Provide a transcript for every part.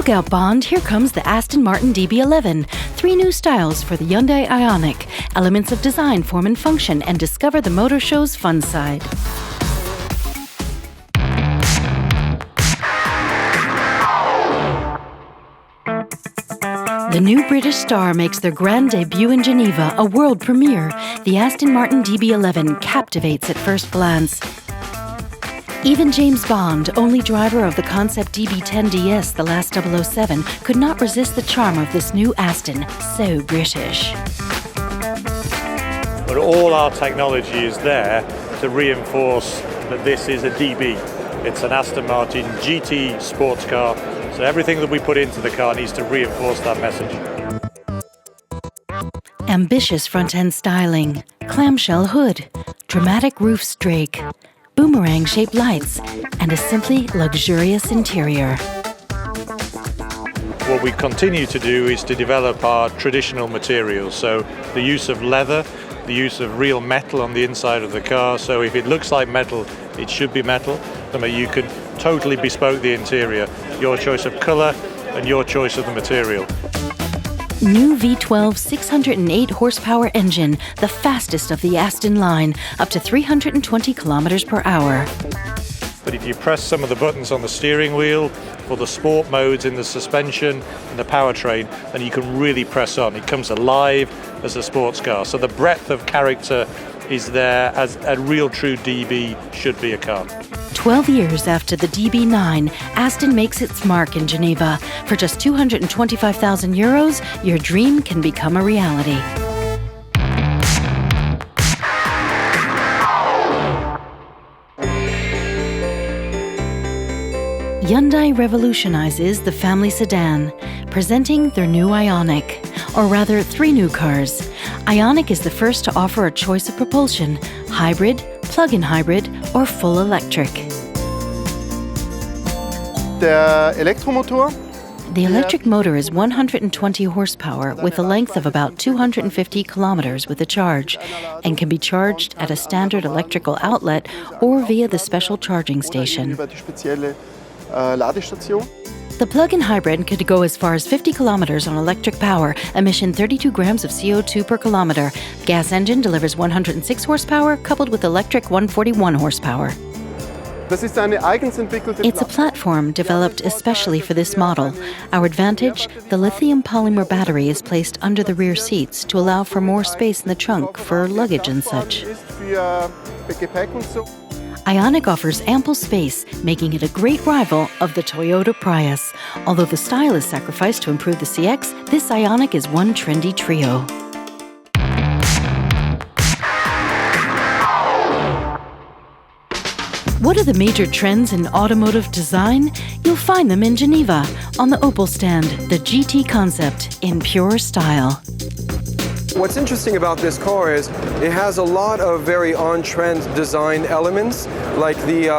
Look out, Bond, here comes the Aston Martin DB11. 3 new styles for the Hyundai Ioniq. Elements of design, form and function, and discover the motor show's fun side. The new British star makes their grand debut in Geneva, a world premiere. The Aston Martin DB11 captivates at first glance. Even James Bond, only driver of the concept DB10 DS, the last 007, could not resist the charm of this new Aston, so British. But all our technology is there to reinforce that this is a DB. It's an Aston Martin GT sports car, so everything that we put into the car needs to reinforce that message. Ambitious front-end styling, clamshell hood, dramatic roof strake, boomerang-shaped lights, and a simply luxurious interior. What we continue to do is to develop our traditional materials, so the use of leather, the use of real metal on the inside of the car, so if it looks like metal, it should be metal. I mean, you can totally bespoke the interior, your choice of colour and your choice of the material. New V12 608 horsepower engine, the fastest of the Aston line, up to 320 kilometers per hour. But if you press some of the buttons on the steering wheel for the sport modes in the suspension and the powertrain, then you can really press on. It comes alive as a sports car. So the breadth of character is there as a real true DB should be a car. 12 years after the DB9, Aston makes its mark in Geneva. For just 225,000 euros, your dream can become a reality. Hyundai revolutionizes the family sedan, presenting their new Ioniq, or rather 3 new cars. Ioniq is the first to offer a choice of propulsion: hybrid, plug-in hybrid, or full electric. The electric motor is 120 horsepower with a length of about 250 kilometers with a charge, and can be charged at a standard electrical outlet or via the special charging station. The plug-in hybrid could go as far as 50 kilometers on electric power, emission 32 grams of CO2 per kilometer. Gas engine delivers 106 horsepower, coupled with electric 141 horsepower. It's a platform developed especially for this model. Our advantage, the lithium polymer battery is placed under the rear seats to allow for more space in the trunk for luggage and such. Ioniq offers ample space, making it a great rival of the Toyota Prius. Although the style is sacrificed to improve the CX, this Ioniq is one trendy trio. What are the major trends in automotive design? You'll find them in Geneva, on the Opel stand, the GT concept in pure style. What's interesting about this car is it has a lot of very on-trend design elements, like the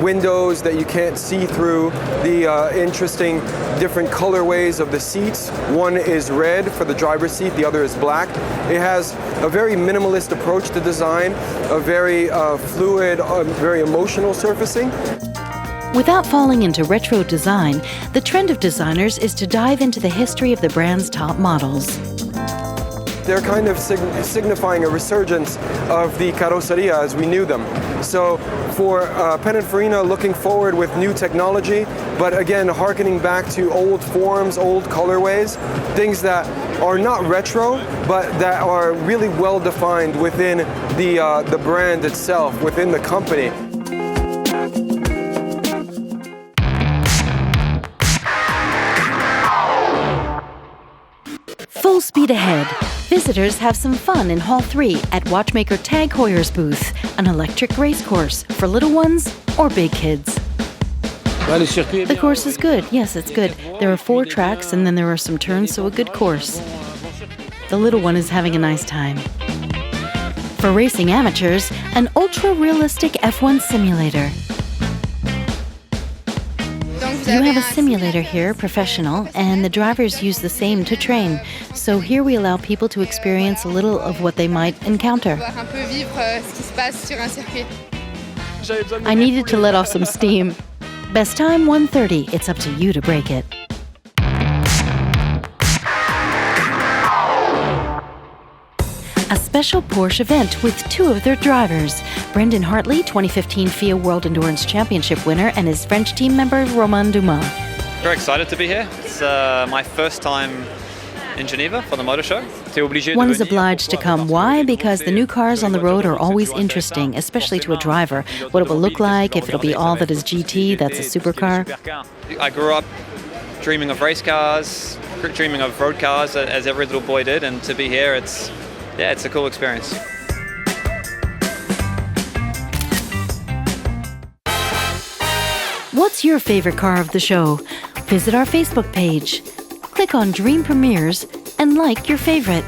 windows that you can't see through, the interesting different colorways of the seats. One is red for the driver's seat, the other is black. It has a very minimalist approach to design, a very fluid, very emotional surfacing. Without falling into retro design, the trend of designers is to dive into the history of the brand's top models. They're kind of signifying a resurgence of the carrozzeria as we knew them. So for Pininfarina, looking forward with new technology, but again, harkening back to old forms, old colorways, things that are not retro, but that are really well defined within the brand itself, within the company. Full speed ahead. Visitors have some fun in Hall 3 at watchmaker Tag Heuer's booth, an electric race course for little ones or big kids. The course is good. Yes, it's good. There are 4 tracks and then there are some turns, so a good course. The little one is having a nice time. For racing amateurs, an ultra-realistic F1 simulator. You have a simulator here, professional, and the drivers use the same to train. So here we allow people to experience a little of what they might encounter. I needed to let off some steam. Best time 1:30. It's up to you to break it. A special Porsche event with two of their drivers, Brendan Hartley, 2015 FIA World Endurance Championship winner, and his French team member, Romain Dumas. Very excited to be here. It's my first time in Geneva for the motor show. One is obliged to come. Why? Because the new cars on the road are always interesting, especially to a driver. What it will look like, if it'll be all that is GT, that's a supercar. I grew up dreaming of race cars, dreaming of road cars, as every little boy did, and to be here, it's a cool experience. What's your favorite car of the show? Visit our Facebook page. Click on Dream Premieres and like your favorite.